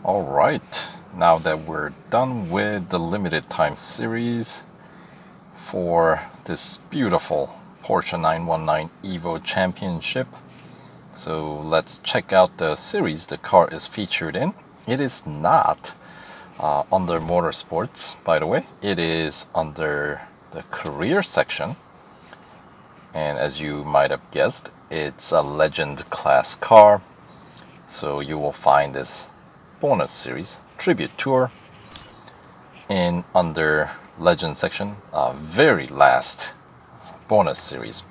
Alright, now that we're done with the limited time series for this beautiful Porsche 919 Evo Championship, so let's check out the series the car is featured in. It is not under Motorsports, by the way. It is under the career section, and as you might have guessed, it's a legend class car. So you will find this bonus series tribute tour in under legend section, very last bonus series.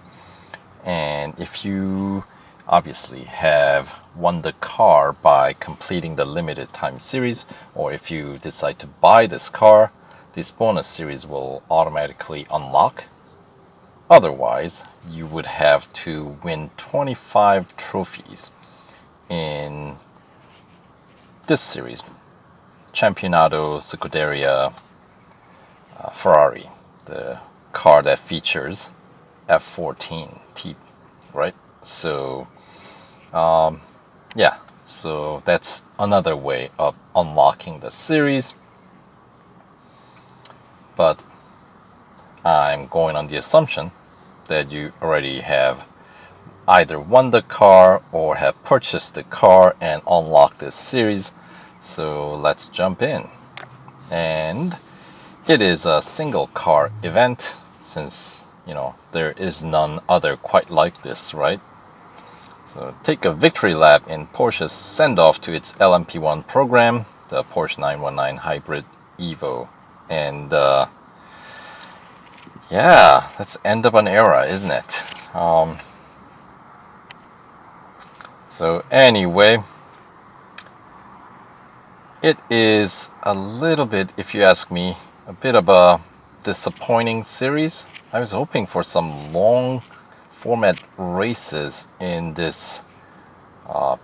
And if you obviously have won the car by completing the limited time series, or if you decide to buy this car, this bonus series will automatically unlock. Otherwise, you would have to win 25 trophies in this series: Campionato, Scuderia, Ferrari, the car that features F14T, right? So, yeah, so that's another way of unlocking the series. But I'm going on the assumption that you already have either won the car or have purchased the car and unlocked this series. So let's jump in. And it is a single car event, since there is none other quite like this, right? So take a victory lap in Porsche's send-off to its LMP1 program, the Porsche 919 Hybrid Evo. And yeah, that's end of an era, isn't it? So anyway, it is a little bit, if you ask me, a bit of a disappointing series. I was hoping for some long format races in this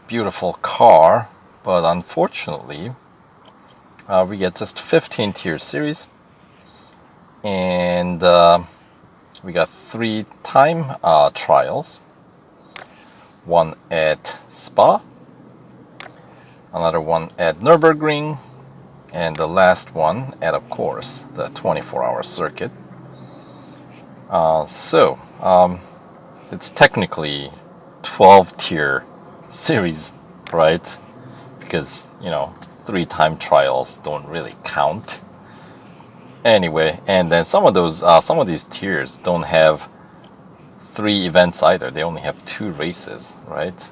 beautiful car, but unfortunately we get just 15 tier series, and we got 3 time trials. One at Spa, another one at Nürburgring, and the last one at, of course, the 24-hour circuit. So it's technically 12-tier series, right? Because 3 time trials don't really count. Anyway, and then some of these tiers don't have 3 events either. They only have 2 races, right?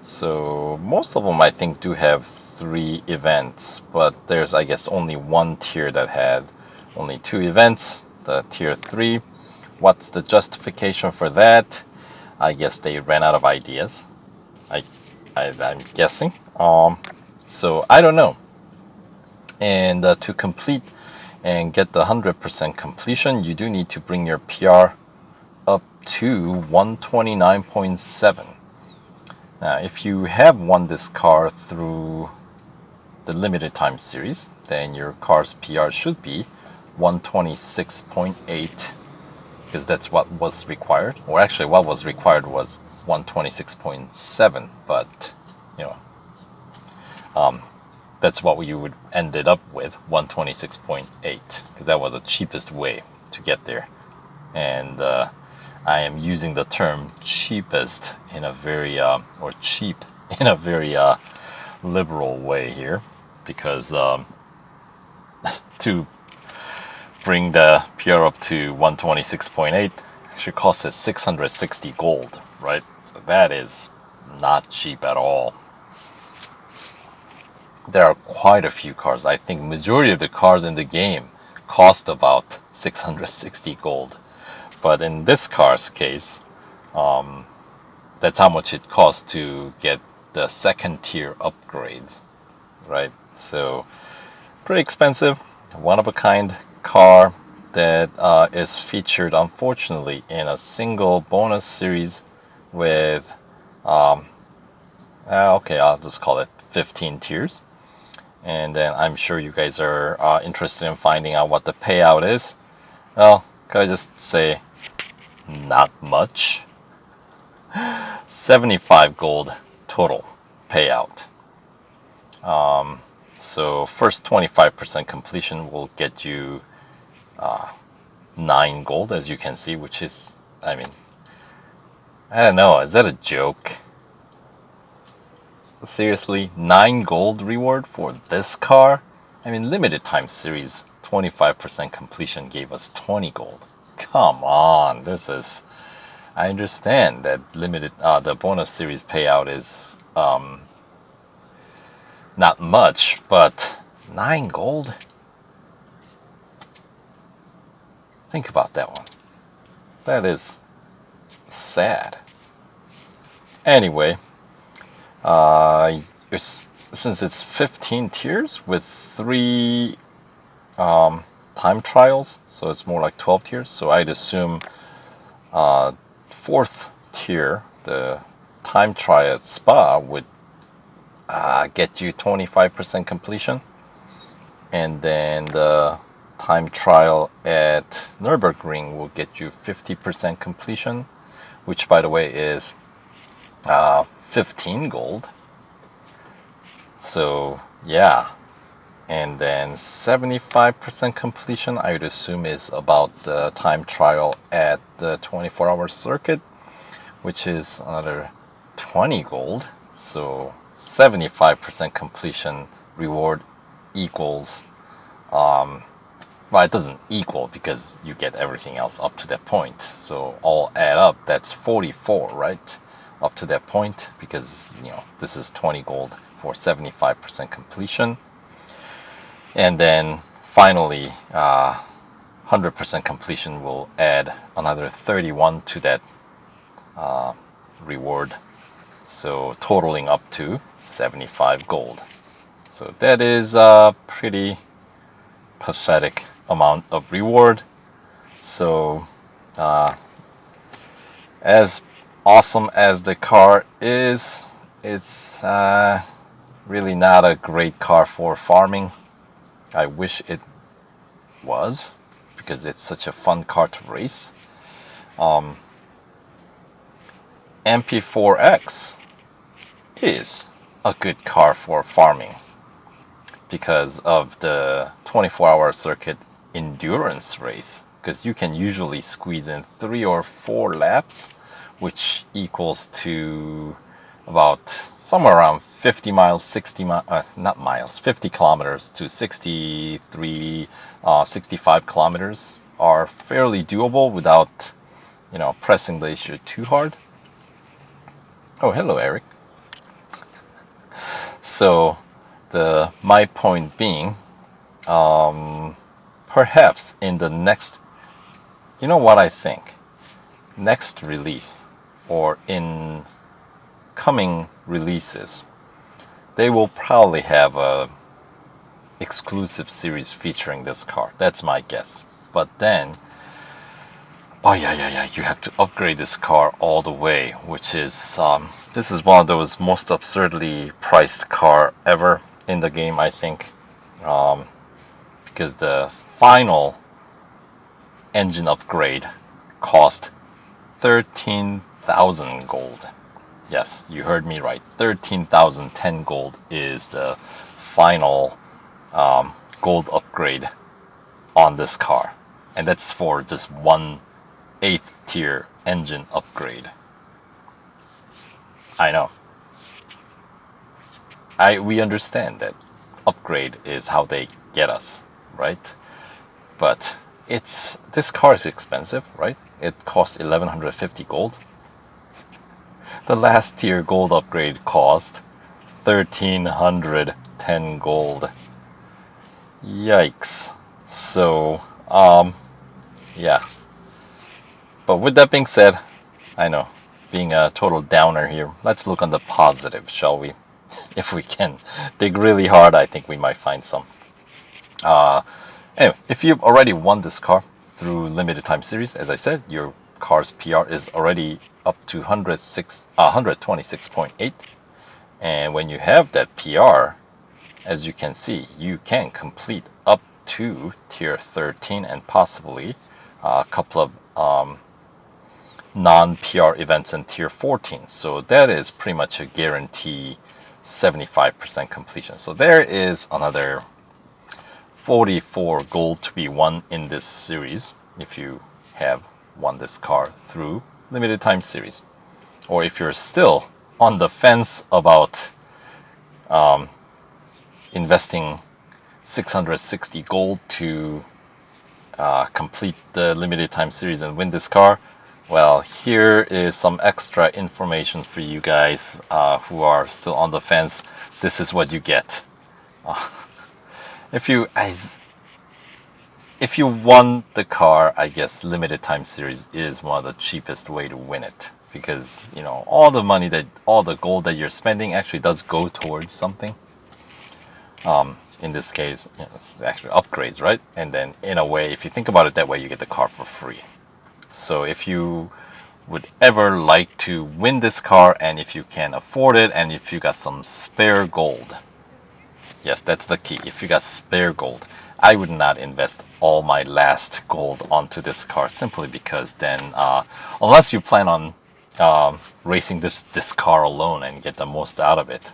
So most of them, I think, do have 3 events, but there's, I guess, only one tier that had only 2 events, the tier 3. What's the justification for that? I guess they ran out of ideas. I'm guessing. So I don't know. And to complete and get the 100% completion, you do need to bring your PR up to 129.7. Now, if you have won this car through the limited time series, then your car's PR should be 126.8, because that's what was required. Or actually, what was required was 126.7, but that's what you would ended up with, 126.8, because that was the cheapest way to get there. And I am using the term cheapest in a very or cheap in a very liberal way here, because to bring the PR up to 126.8 actually cost us 660 gold, right? So that is not cheap at all. There are quite a few cars. I think majority of the cars in the game cost about 660 gold. But in this car's case, that's how much it costs to get the second tier upgrades, right? So pretty expensive, one of a kind car that is featured, unfortunately, in a single bonus series with, okay, I'll just call it 15 tiers. And then I'm sure you guys are interested in finding out what the payout is. Well, can I just say, not much. 75 gold total. payout. So first 25% completion will get you 9 gold, as you can see, which is, I mean, I don't know, is that a joke? Seriously, 9 gold reward for this car? I mean, limited time series 25% completion gave us 20 gold. Come on, this is, I understand that limited the bonus series payout is not much, but 9 gold? Think about that one. That is sad. Anyway, since it's 15 tiers with 3 time trials, so it's more like 12 tiers. So I'd assume 4th tier, the time trial at Spa, would get you 25% completion, and then the time trial at Nürburgring will get you 50% completion, which, by the way, is 15 gold. So yeah, and then 75% completion, I would assume, is about the time trial at the 24-hour circuit, which is another 20 gold. So 75% completion reward equals, well, it doesn't equal because you get everything else up to that point. So all add up, that's 44, right? Up to that point, because, you know, this is 20 gold for 75% completion. And then finally, 100% completion will add another 31 to that reward. So totaling up to 75 gold. So that is a pretty pathetic amount of reward. So as awesome as the car is, it's really not a great car for farming. I wish it was, because it's such a fun car to race. MP4X is a good car for farming because of the 24-hour circuit endurance race, because you can usually squeeze in 3 or 4 laps, which equals to about somewhere around 50 miles, 60 not miles, 50 kilometers to 63, 65 kilometers are fairly doable without, you know, pressing the issue too hard. Oh, hello, Eric. So, my point being, perhaps in the next, you know what I think, next release or in coming releases, they will probably have a exclusive series featuring this car. That's my guess. But then, oh yeah, you have to upgrade this car all the way, which is, this is one of those most absurdly priced car ever in the game, I think, because the final engine upgrade cost 13,000 gold. Yes, you heard me right. 13,010 gold is the final gold upgrade on this car, and that's for just one 8th tier engine upgrade. I know. We understand that upgrade is how they get us, right? But this car is expensive, right? It costs 1150 gold. The last tier gold upgrade cost 1310 gold. Yikes. So, yeah. But with that being said, I know, being a total downer here, let's look on the positive, shall we? If we can dig really hard, I think we might find some. Anyway, if you've already won this car through limited time series, as I said, your car's PR is already up to 126.8. And when you have that PR, as you can see, you can complete up to tier 13 and possibly a couple of non-PR events in tier 14. So that is pretty much a guarantee 75% completion. So there is another 44 gold to be won in this series if you have won this car through limited time series. Or if you're still on the fence about investing 660 gold to complete the limited time series and win this car, well, here is some extra information for you guys who are still on the fence. This is what you get. If you won the car, I guess limited time series is one of the cheapest way to win it, because all the money all the gold that you're spending actually does go towards something. In this case, it's actually upgrades, right? And then in a way, if you think about it that way, you get the car for free. So if you would ever like to win this car, and if you can afford it, and if you got some spare gold, yes, that's the key. If you got spare gold, I would not invest all my last gold onto this car, simply because then, unless you plan on racing this car alone and get the most out of it.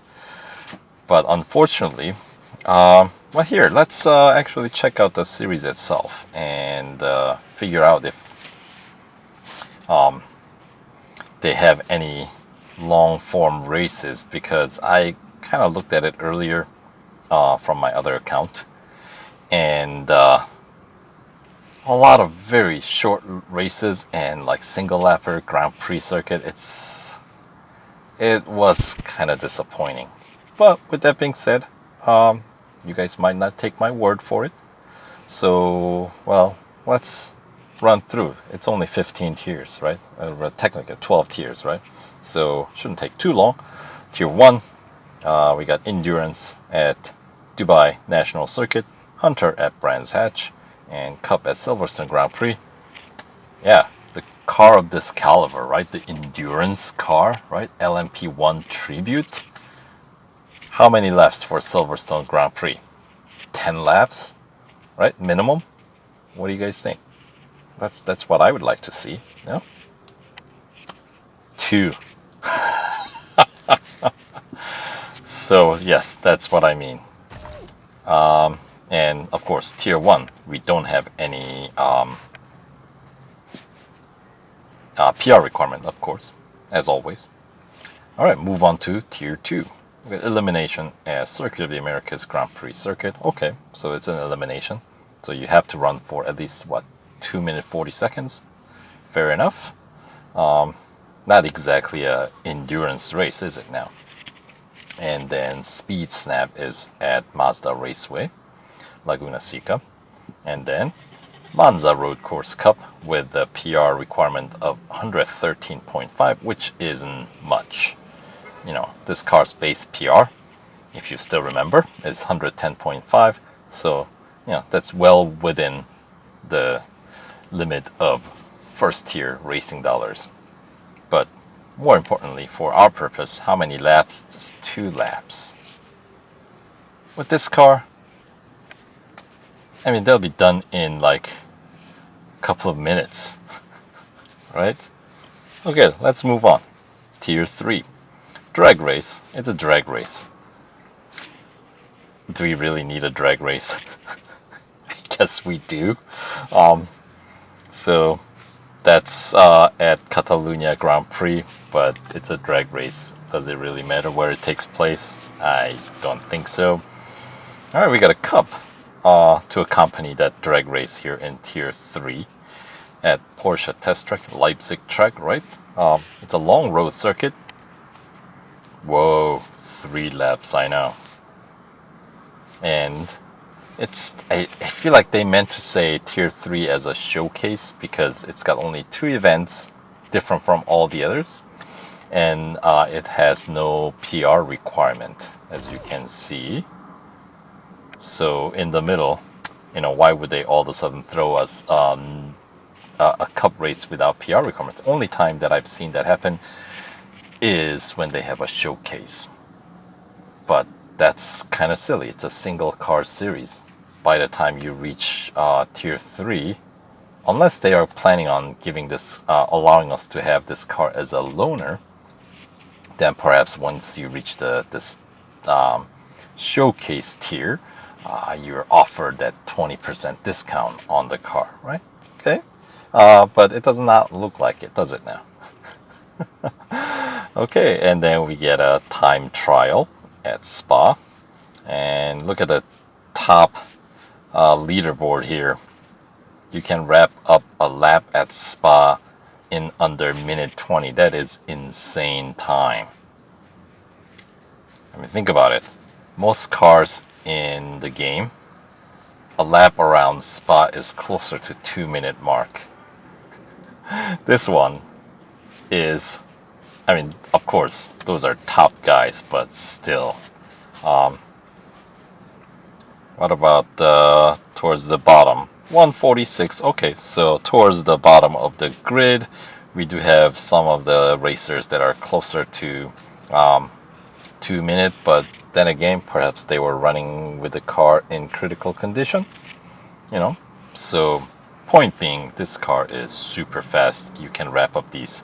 But unfortunately, well, here, let's actually check out the series itself and figure out if they have any long form races, because I kind of looked at it earlier from my other account, and a lot of very short races and like single lapper Grand Prix circuit. It was kind of disappointing. But with that being said, you guys might not take my word for it. So, well, let's run through. It's only 15 tiers, right? Technically 12 tiers, right? So, shouldn't take too long. Tier 1, we got Endurance at Dubai National Circuit, Hunter at Brands Hatch, and Cup at Silverstone Grand Prix. Yeah, the car of this caliber, right? The Endurance car, right? LMP1 Tribute. How many laps for Silverstone Grand Prix? 10 laps, right? Minimum. What do you guys think? That's what I would like to see. No? 2. So yes, that's what I mean. And of course, tier 1, we don't have any PR requirement, of course, as always. All right, move on to tier 2. Elimination as Circuit of the Americas Grand Prix circuit. Okay, so it's an elimination. So you have to run for at least, 2 minutes 40 seconds? Fair enough. Not exactly a endurance race, is it now? And then Speed Snap is at Mazda Raceway, Laguna Seca. And then Monza Road Course Cup with the PR requirement of 113.5, which isn't much. This car's base PR, if you still remember, is 110.5. So, that's well within the limit of first tier racing dollars. But more importantly, for our purpose, how many laps? Just 2 laps. With this car, I mean, they'll be done in like a couple of minutes, right? Okay, let's move on. Tier 3. Drag race. It's a drag race. Do we really need a drag race? I guess we do. So that's at Catalunya Grand Prix, but it's a drag race. Does it really matter where it takes place? I don't think so. All right, we got a cup to accompany that drag race here in tier 3 at Porsche Test Track, Leipzig track, right? It's a long road circuit. Whoa, 3 laps, I know. And I feel like they meant to say tier 3 as a showcase, because it's got only 2 events, different from all the others. And it has no PR requirement, as you can see. So in the middle, why would they all of a sudden throw us a cup race without PR requirements? The only time that I've seen that happen is when they have a showcase. But that's kind of silly. It's a single car series. By the time you reach tier 3, unless they are planning on giving this, allowing us to have this car as a loaner, then perhaps once you reach this showcase tier, you're offered that 20% discount on the car, right? Okay, but it does not look like it, does it now? Okay, and then we get a time trial at Spa, and look at the top leaderboard here. You can wrap up a lap at Spa in under minute 20. That is insane time. I mean, think about it. Most cars in the game, a lap around Spa is closer to 2 minute mark. This one is, I mean, of course, those are top guys, but still. What about towards the bottom? 146. Okay, so towards the bottom of the grid, we do have some of the racers that are closer to 2 minute, but then again, perhaps they were running with the car in critical condition, you know. So, point being, this car is super fast. You can wrap up these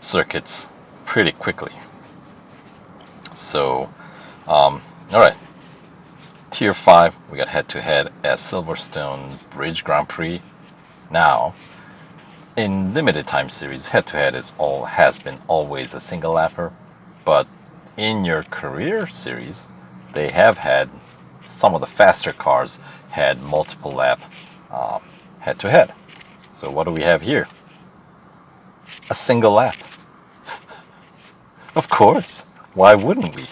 circuits pretty quickly. So, all right. Tier 5, we got head-to-head at Silverstone Bridge Grand Prix. Now, in limited time series, head-to-head has been always a single lapper, but in your career series, they have had some of the faster cars had multiple lap head-to-head. So what do we have here? A single lap. Of course. Why wouldn't we?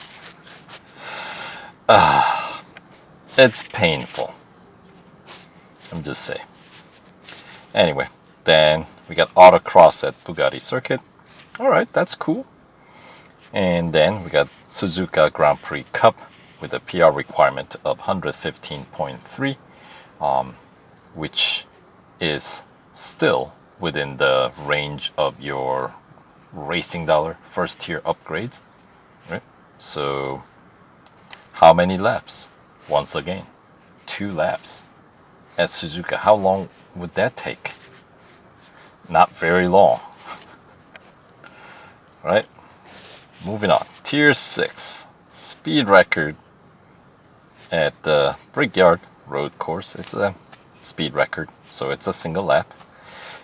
It's painful. I'm just saying. Anyway, then we got autocross at Bugatti Circuit. Alright, that's cool. And then we got Suzuka Grand Prix Cup with a PR requirement of 115.3, which is still within the range of your racing dollar first tier upgrades. Right? So, how many laps? Once again, 2 laps at Suzuka. How long would that take? Not very long. Right? Moving on. Tier 6. Speed record at the Brickyard Road Course. It's a speed record, so it's a single lap.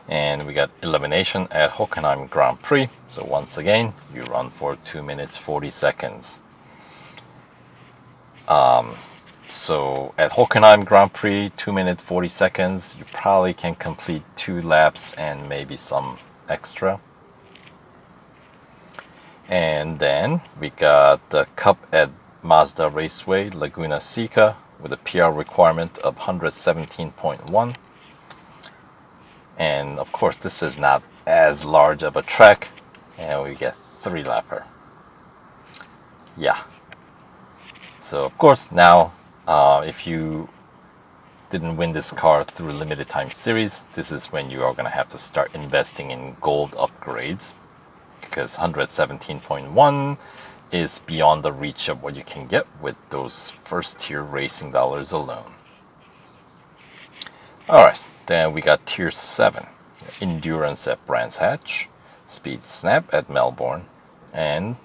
And we got elimination at Hockenheim Grand Prix. So once again, you run for 2 minutes 40 seconds. So at Hockenheim Grand Prix, 2 minutes 40 seconds, you probably can complete 2 laps and maybe some extra. And then we got the Cup at Mazda Raceway, Laguna Seca, with a PR requirement of 117.1. And of course, this is not as large of a track, and we get 3 lapper. Yeah. So of course, now if you didn't win this car through limited time series, this is when you are going to have to start investing in gold upgrades, because 117.1 is beyond the reach of what you can get with those first tier racing dollars alone. Alright, then we got tier 7, endurance at Brands Hatch, speed snap at Melbourne, and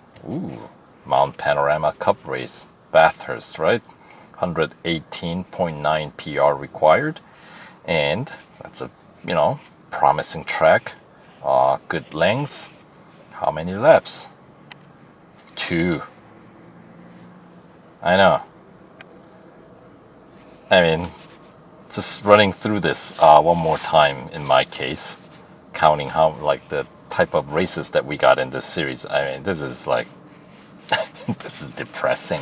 Mount Panorama Cup race, Bathurst, right? 118.9 PR required, and that's a promising track, good length. How many laps? 2. I know. I mean, just running through this one more time in my case, counting how the type of races that we got in this series. I mean, this is like this is depressing.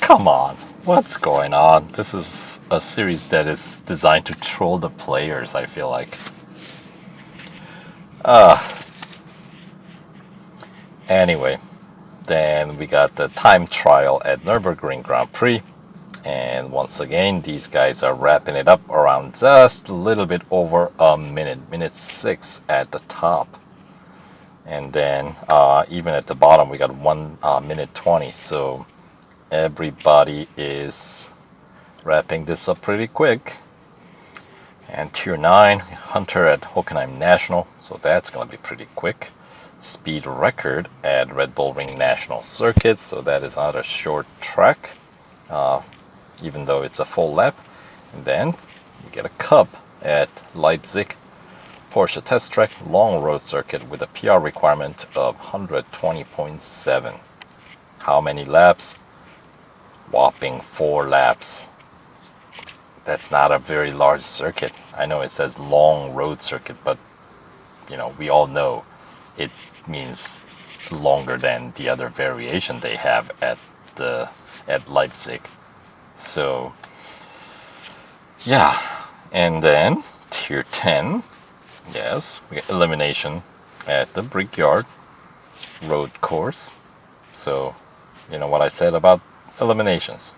Come on, what's going on? This is a series that is designed to troll the players, I feel like. Anyway, then we got the time trial at Nürburgring Grand Prix. And once again, these guys are wrapping it up around just a little bit over a minute 6 at the top. And then even at the bottom, we got 1 minute 20. So everybody is wrapping this up pretty quick. And tier 9, Hunter at Hockenheim National. So that's going to be pretty quick. speed record at Red Bull Ring National Circuit, so that is not a short track, even though it's a full lap. And then you get a cup at Leipzig Porsche Test Track Long Road Circuit with a PR requirement of 120.7. How many laps? Whopping 4 laps. That's not a very large circuit. I know it says long road circuit, but we all know it means longer than the other variation they have at Leipzig. So yeah, and then tier 10, yes, we get elimination at the Brickyard road course. So you know what I said about eliminations.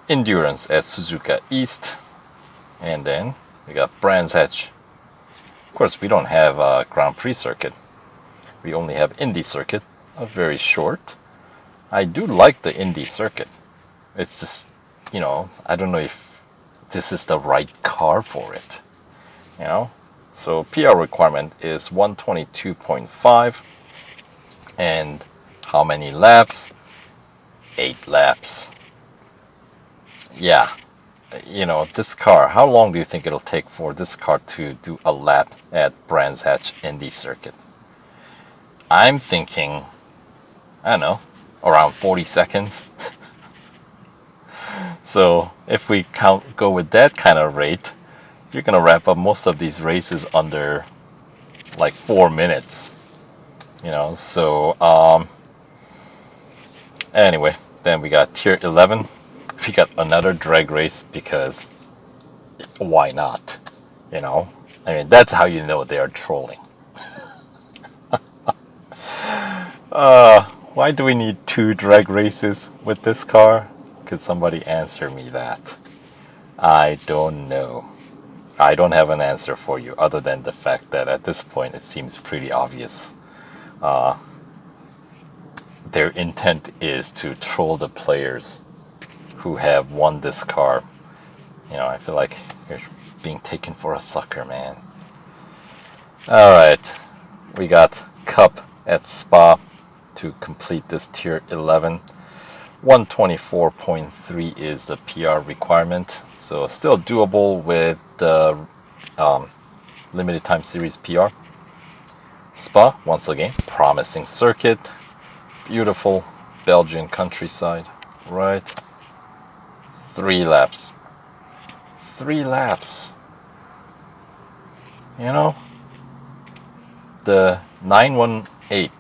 Endurance at Suzuka East, and then we got Brands Hatch. Of course, we don't have a Grand Prix circuit. We only have Indy circuit, a very short. I do like the Indy circuit. It's just, I don't know if this is the right car for it. So PR requirement is 122.5, and how many laps? 8 laps. Yeah, this car, how long do you think it'll take for this car to do a lap at Brands Hatch Indy circuit? I'm thinking, I don't know, around 40 seconds. So if we go with that kind of rate, you're gonna wrap up most of these races under like 4 minutes. So anyway, then we got tier 11. We got another drag race because why not? That's how you know they are trolling. Why do we need 2 drag races with this car? Could somebody answer me that? I don't know. I don't have an answer for you other than the fact that at this point it seems pretty obvious. Their intent is to troll the players who have won this car. I feel like you're being taken for a sucker, man. Alright, we got Cup at Spa to complete this tier 11. 124.3 is the PR requirement, so still doable with the limited time series PR. Spa, once again, promising circuit, beautiful Belgian countryside, right? 3 laps. 3 laps. The 918,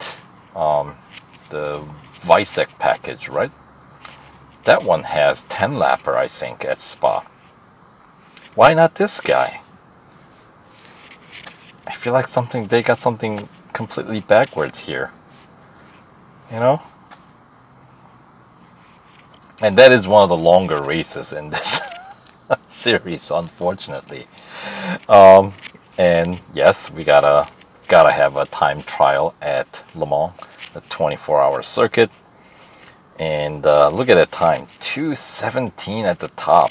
the Visek package, right? That one has 10 lapper, I think, at Spa. Why not this guy? I feel like they got something completely backwards here. And that is one of the longer races in this series, unfortunately. And yes, we gotta have a time trial at Le Mans, the 24-hour circuit. And look at that time, 2:17 at the top.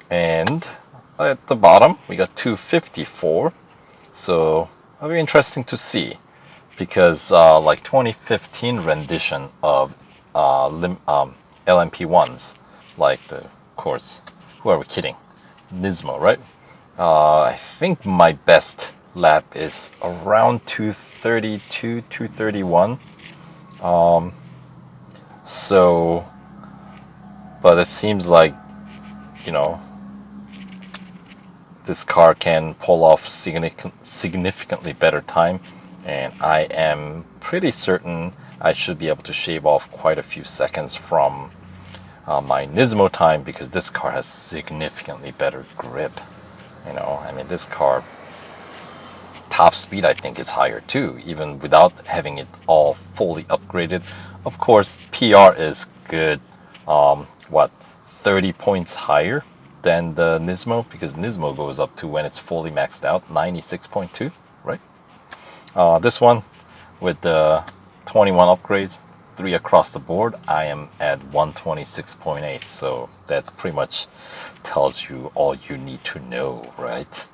And at the bottom, we got 2:54. So it'll be interesting to see, because like 2015 rendition of LMP1s, like of course, who are we kidding? Nismo, right? I think my best lap is around 2:32, 2:31. So, but it seems like, this car can pull off significantly better time, and I am pretty certain I should be able to shave off quite a few seconds from my Nismo time, because this car has significantly better grip. This car, top speed I think is higher too, even without having it all fully upgraded. Of course, PR is good, 30 points higher than the Nismo, because Nismo goes up to, when it's fully maxed out, 96.2, right? This one, with the 21 upgrades, 3 across the board, I am at 126.8, so that pretty much tells you all you need to know, right?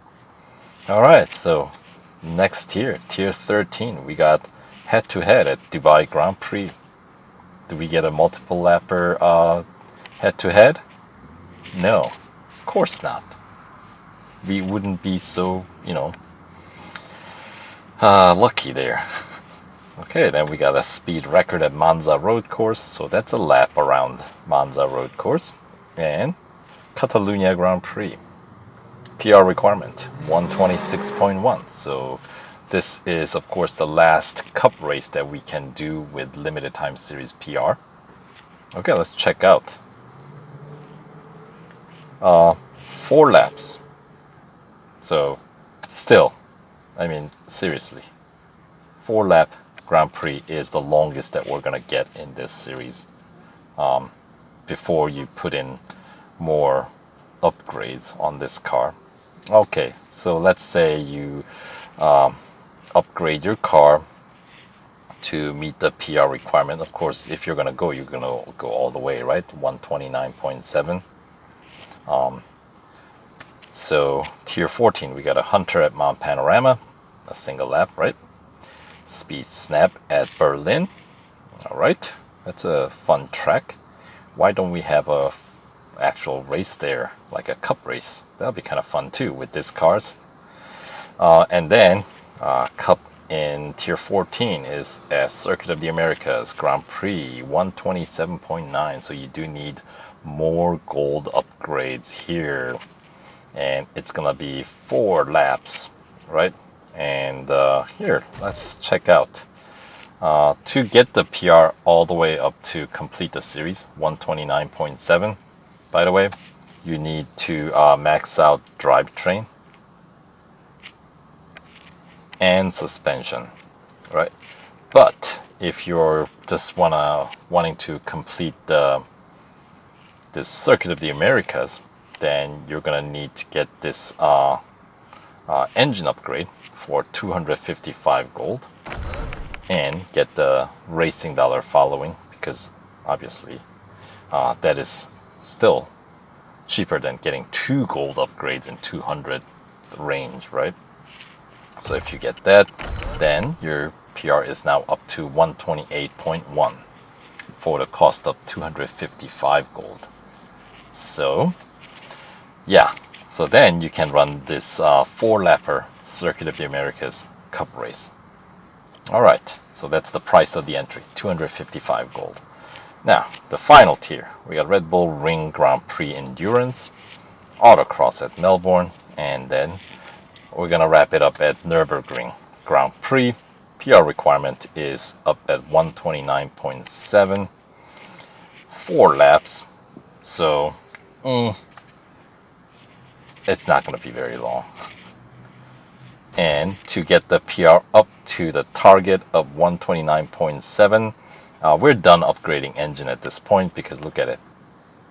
Alright, so next tier, tier 13, we got head-to-head at Dubai Grand Prix. Do we get a multiple lapper head-to-head? No, of course not. We wouldn't be so, lucky there. Okay, then we got a speed record at Monza Road Course, so that's a lap around Monza Road Course. And Catalunya Grand Prix. PR requirement, 126.1. So this is, of course, the last cup race that we can do with limited time series PR. Okay, let's check out. 4 laps. So still, I mean, seriously, 4-lap Grand Prix is the longest that we're going to get in this series before you put in more upgrades on this car. Okay, so let's say you upgrade your car to meet the PR requirement. Of course, if you're going to go, you're going to go all the way, right? 129.7. So tier 14, we got a Hunter at Mount Panorama, a single lap, right? Speed Snap at Berlin. All right, that's a fun track. Why don't we have a actual race there, like a cup race? That'll be kind of fun too with these cars. And then cup in tier 14 is at Circuit of the Americas Grand Prix, 127.9. So you do need more gold upgrades here, and it's gonna be 4 laps, right? And here, let's check out. To get the PR all the way up to complete the series, 129.7. By the way, you need to max out drivetrain and suspension, right? But if you're just wanting to complete this Circuit of the Americas, then you're gonna need to get this engine upgrade for 255 gold and get the racing dollar following, because obviously that is still cheaper than getting 2 gold upgrades in 200 range, right? So if you get that, then your PR is now up to 128.1 for the cost of 255 gold. So yeah, so then you can run this 4-lapper Circuit of the Americas Cup race. All right, so that's the price of the entry, 255 gold. Now, the final tier, we got Red Bull Ring Grand Prix Endurance, Autocross at Melbourne, and then we're gonna wrap it up at Nürburgring Grand Prix. PR requirement is up at 129.7, 4 laps, so it's not going to be very long. And to get the PR up to the target of 129.7, we're done upgrading engine at this point, because look at it.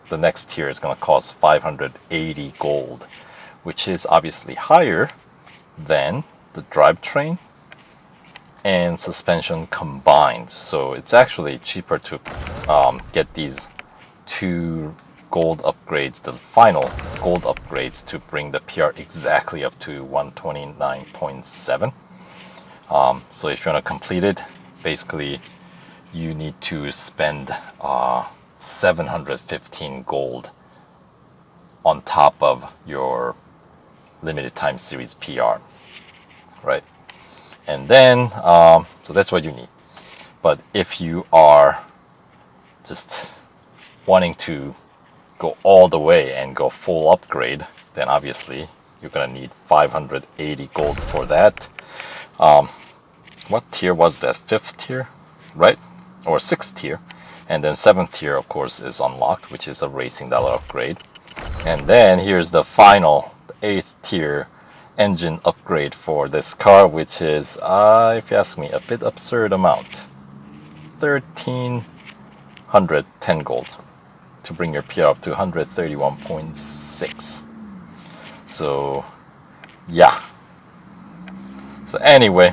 The next tier is going to cost 580 gold, which is obviously higher than the drivetrain and suspension combined. So it's actually cheaper to get these 2 gold upgrades, the final gold upgrades, to bring the PR exactly up to 129.7. So if you want to complete it, basically you need to spend 715 gold on top of your limited time series PR, right? And then so that's what you need. But if you are just wanting to go all the way and go full upgrade, then obviously you're gonna need 580 gold for that. What tier was that? 5th tier, right? Or 6th tier. And then 7th tier, of course, is unlocked, which is a racing dollar upgrade. And then here's the final, the 8th tier engine upgrade for this car, which is, if you ask me, a bit absurd amount. 1,310 gold to bring your PR up to 131.6. So yeah. So anyway,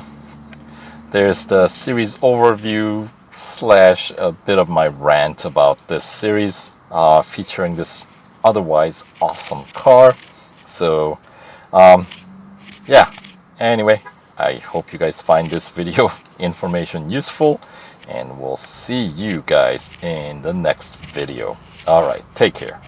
there's the series overview slash a bit of my rant about this series, featuring this otherwise awesome car. So yeah, anyway, I hope you guys find this video information useful, and we'll see you guys in the next video. All right, take care.